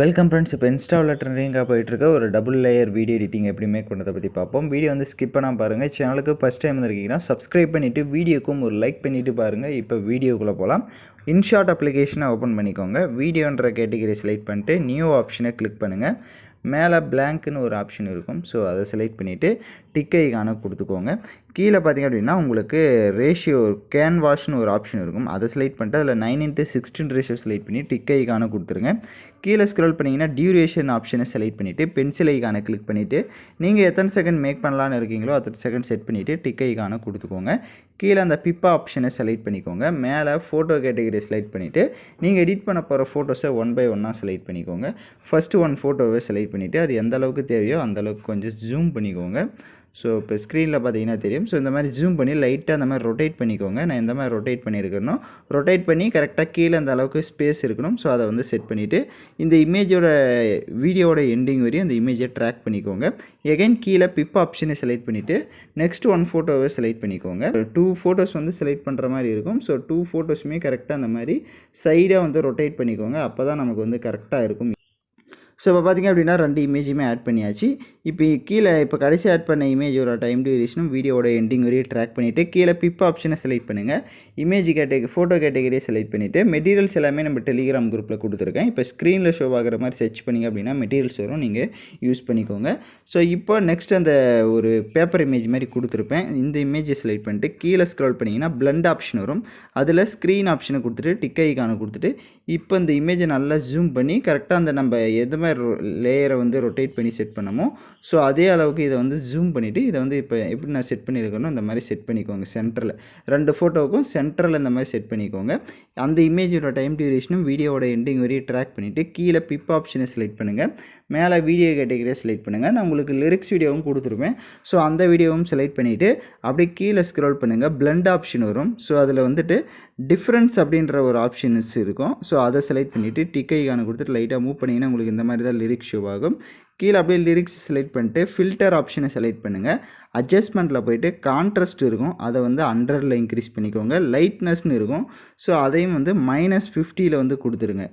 Welcome friends. இப்போ இன்ஸ்டாவில் ட்ரெண்டிங்காக போயிட்டுருக்க ஒரு டபுள் லேயர் வீடியோ எடிட்டிங் எப்படி மேக் பண்ணுறதை பற்றி பார்ப்போம். வீடியோ வந்து ஸ்கிப் பண்ணாமல் பாருங்கள். சேனலுக்கு ஃபஸ்ட் டைம் இருக்கீங்கன்னா சப்ஸ்கிரைப் பண்ணிவிட்டு வீடியோக்கும் ஒரு லைக் பண்ணிவிட்டு பாருங்கள். இப்போ வீடியோக்குள்ளே போகலாம். இன்ஷாட் அப்ளிகேஷனை ஓப்பன் பண்ணிக்கோங்க. வீடியோன்ற கேட்டகரி செலக்ட் பண்ணிட்டு நியூ ஆப்ஷனை கிளிக் பண்ணுங்கள். மேலே பிளாங்க்னு ஒரு ஆப்ஷன் இருக்கும். ஸோ அதை செலக்ட் பண்ணிவிட்டு டிக் ஐகானை கொடுத்துக்கோங்க. கீழே பார்த்திங்க அப்படின்னா உங்களுக்கு ரேஷியோ கேன்வாஷ்னு ஒரு ஆப்ஷன் இருக்கும். அதை செலக்ட் பண்ணிட்டு அதில் 9:16 ரேஷியோ செலக்ட் பண்ணி டிக் ஐகானை கொடுத்துருங்க. கீழே ஸ்க்ரோல் பண்ணிங்கன்னா டியூரேஷன் ஆப்ஷனை செலக்ட் பண்ணிவிட்டு பென்சில் ஐகானை கிளிக் பண்ணிவிட்டு நீங்கள் எத்தனை செகண்ட் மேக் பண்ணலான்னு இருக்கீங்களோ அத்தனை செகண்ட் செட் பண்ணிவிட்டு டிக் ஐகானை கொடுத்துக்கோங்க. கீழே அந்த பிப்பா ஆப்ஷனை செலக்ட் பண்ணிக்கோங்க. மேலே ஃபோட்டோ கேட்டகரி செலக்ட் பண்ணிவிட்டு நீங்கள் எடிட் பண்ண போகிற ஃபோட்டோஸை 1 by 1 செலக்ட் பண்ணிக்கோங்க. ஃபஸ்ட்டு 1 ஃபோட்டோவை செலக்ட் பண்ணிவிட்டு அது எந்த அளவுக்கு தேவையோ அந்தளவுக்கு கொஞ்சம் ஜூம் பண்ணிக்கோங்க. ஸோ இப்போ ஸ்க்ரீனில் பார்த்தீங்கன்னா தெரியும். ஸோ இந்த மாதிரி ஜூம் பண்ணி லைட்டாக அந்த மாதிரி ரொட்டேட் பண்ணிக்கோங்க. நான் இந்த மாதிரி ரொட்டேட் பண்ணியிருக்கேனோ ரொட்டேட் பண்ணி கரெக்டாக கீழே அந்த அளவுக்கு ஸ்பேஸ் இருக்கணும். ஸோ அதை வந்து செட் பண்ணிவிட்டு இந்த இமேஜோட வீடியோட எண்டிங் வரையும் அந்த இமேஜை ட்ராக் பண்ணிக்கோங்க. எகைன் கீழே பிப் ஆப்ஷனை செலக்ட் பண்ணிவிட்டு நெக்ஸ்ட் 1 ஃபோட்டோவை செலக்ட் பண்ணிக்கோங்க. 2 ஃபோட்டோஸ் வந்து செலக்ட் பண்ணுற மாதிரி இருக்கும். ஸோ 2 ஃபோட்டோஸுமே கரெக்டாக அந்த மாதிரி சைடாக வந்து ரொட்டேட் பண்ணிக்கோங்க. அப்போ தான் நமக்கு வந்து கரெக்டாக இருக்கும். ஸோ இப்போ பார்த்திங்க அப்படின்னா 2 இமேஜுமே ஆட் பண்ணியாச்சு. இப்போ கடைசி ஆட் பண்ண இமேஜோட டைம் டியூரேஷனும் வீடியோட எண்டிங் வரையும் ட்ராக் பண்ணிவிட்டு கீழே பிப் ஆப்ஷனை செலக்ட் பண்ணுங்கள். இமேஜ் ஃபோட்டோ கேட்டகரியை செலக்ட் பண்ணிவிட்டு மெட்டீரியல்ஸ் எல்லாமே நம்ம டெலிகிராம் குரூப்பில் கொடுத்துருக்கேன். இப்போ ஸ்க்ரீனில் ஷோ ஆகிற மாதிரி சர்ச் பண்ணிங்க அப்படின்னா மெட்டீரியல்ஸ் வரும், நீங்கள் யூஸ் பண்ணிக்கோங்க. ஸோ இப்போ நெக்ஸ்ட் அந்த ஒரு பேப்பர் இமேஜ் மாதிரி கொடுத்துருப்பேன். இந்த இமேஜை செலக்ட் பண்ணிட்டு கீழே ஸ்க்ரோல் பண்ணிங்கன்னா பிளண்ட் ஆப்ஷன் வரும். அதில் ஸ்க்ரீன் ஆப்ஷனை கொடுத்துட்டு டிக் ஐகானை கொடுத்துட்டு இப்போ இந்த இமேஜை நல்லா ஜூம் பண்ணி கரெக்டாக அந்த நம்ம எது மாதிரி லேயரை வந்து ரொட்டேட் பண்ணி செட் பண்ணமோ ஸோ அதே அளவுக்கு இதை வந்து ஜூம் பண்ணிவிட்டு இதை வந்து இப்போ எப்படி நான் செட் பண்ணியிருக்கணும் இந்த மாதிரி செட் பண்ணிக்கோங்க. சென்டரில் 2 ஃபோட்டோவுக்கும் சென்டரில் இந்த மாதிரி செட் பண்ணிக்கோங்க. அந்த இமேஜோட டைம் டியூரேஷனும் வீடியோட எண்டிங் வரையும் ட்ராக் பண்ணிவிட்டு கீழே பிப் ஆப்ஷனை செலக்ட் பண்ணுங்கள். மேலே வீடியோ கேட்டகரியை செலக்ட் பண்ணுங்கள். நான் உங்களுக்கு லிரிக்ஸ் வீடியோவும் கொடுத்துருப்பேன். ஸோ அந்த வீடியோவும் செலக்ட் பண்ணிவிட்டு அப்படியே கீழே ஸ்க்ரோல் பண்ணுங்கள். பிளண்ட் ஆப்ஷன் வரும். ஸோ அதில் வந்துட்டு டிஃப்ரென்ஸ் அப்படின்ற ஒரு ஆப்ஷன்ஸ் இருக்கும். ஸோ அதை செலக்ட் பண்ணிவிட்டு டிக் ஐகானை கொடுத்துட்டு லைட்டாக மூவ் பண்ணிங்கன்னா உங்களுக்கு இந்த மாதிரி தான் லிரிக்ஸ் ஷோ ஆகும். கீழே அப்படியே லிரிக்ஸ் செலக்ட் பண்ணிட்டு ஃபில்டர் ஆப்ஷனை செலக்ட் பண்ணுங்கள். அட்ஜஸ்ட்மெண்ட்டில் போய்ட்டு கான்ட்ராஸ்ட் இருக்கும், அதை வந்து 100ல் இன்க்ரீஸ் பண்ணிக்கோங்க. லைட்னஸ்னு இருக்கும். ஸோ அதையும் வந்து -50ல் வந்து கொடுத்துருங்க.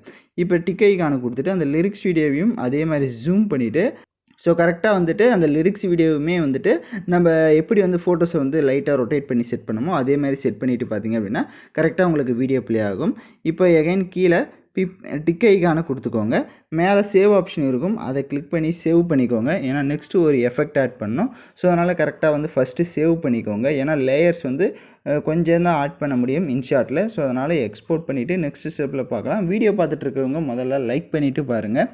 இப்போ டிக் ஐகானை கொடுத்துட்டு அந்த லிரிக்ஸ் வீடியோவையும் அதே மாதிரி ஜூம் பண்ணிவிட்டு ஸோ கரெக்டாக வந்துட்டு அந்த லிரிக்ஸ் வீடியோவுமே வந்துட்டு நம்ம எப்படி வந்து ஃபோட்டோஸை வந்து லைட்டாக ரொட்டேட் பண்ணி செட் பண்ணமோ அதே மாதிரி செட் பண்ணிவிட்டு பார்த்திங்க அப்படின்னா கரெக்டாக உங்களுக்கு வீடியோ ப்ளே ஆகும். இப்போ எகைன் கீழே டிக் ஐகானை கொடுத்துக்கோங்க. மேலே சேவ் ஆப்ஷன் இருக்கும், அதை கிளிக் பண்ணி சேவ் பண்ணிக்கோங்க. ஏன்னா நெக்ஸ்ட்டு ஒரு எஃபெக்ட் ஆட் பண்ணணும். ஸோ அதனால் கரெக்டாக வந்து ஃபஸ்ட்டு சேவ் பண்ணிக்கோங்க. ஏன்னா லேயர்ஸ் வந்து கொஞ்சம் தான் ஆட் பண்ண முடியும் இன்ஷாட்டில். ஸோ அதனால் எக்ஸ்போர்ட் பண்ணிவிட்டு நெக்ஸ்ட் ஸ்டெப்பில் பார்க்கலாம். வீடியோ பார்த்துட்டு இருக்கிறவங்க முதல்ல லைக் பண்ணிவிட்டு பாருங்கள்.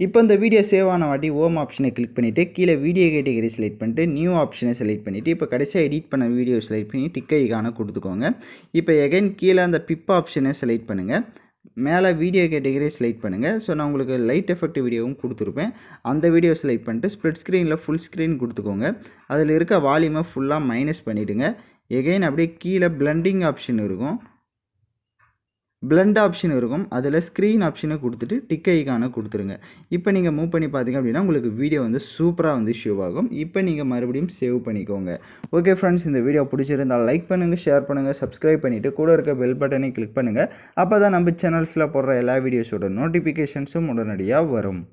இப்போ இந்த வீடியோ சேவ் ஆன வாட்டி ஹோம் ஆப்ஷனை கிளிக் பண்ணிவிட்டு கீழே வீடியோ கேட்டகரி செலக்ட் பண்ணிட்டு நியூ ஆப்ஷனை செலக்ட் பண்ணிவிட்டு இப்போ கடைசியாக எடிட் பண்ண வீடியோ செலக்ட் பண்ணி டிக் ஐகானை கொடுத்துக்கோங்க. இப்போ எகைன் கீழே அந்த பிப் ஆப்ஷனை செலக்ட் பண்ணுங்கள். மேலே வீடியோ கேட்டகரியை செலக்ட் பண்ணுங்கள். ஸோ நான் உங்களுக்கு லைட் எஃபெக்ட் வீடியோவும் கொடுத்துருப்பேன். அந்த வீடியோ செலக்ட் பண்ணிட்டு ஸ்ப்ளிட் ஸ்க்ரீனில் ஃபுல் ஸ்க்ரீன் கொடுத்துக்கோங்க. அதில் இருக்க வால்யூமை ஃபுல்லாக மைனஸ் பண்ணிவிடுங்க. எகைன் அப்படியே கீழே பிளண்டிங் ஆப்ஷன் இருக்கும், பிளண்ட் ஆப்ஷன் இருக்கும். அதில் ஸ்க்ரீன் ஆப்ஷனை கொடுத்துட்டு டிக் ஐகானை கொடுத்துருங்க. இப்போ நீங்கள் மூவ் பண்ணி பார்த்தீங்க அப்படின்னா உங்களுக்கு வீடியோ வந்து சூப்பராக வந்து ஷோ ஆகும். இப்போ நீங்கள் மறுபடியும் சேவ் பண்ணிக்கோங்க. ஓகே ஃப்ரெண்ட்ஸ், இந்த வீடியோ பிடிச்சிருந்தால் லைக் பண்ணுங்கள், ஷேர் பண்ணுங்கள், சப்ஸ்கிரைப் பண்ணிவிட்டு கூட இருக்க பெல் பட்டனை கிளிக் பண்ணுங்கள். அப்போ தான் நம்ம சேனல்ஸில் போடுற எல்லா வீடியோஸோட நோட்டிஃபிகேஷன்ஸும் உடனடியாக வரும்.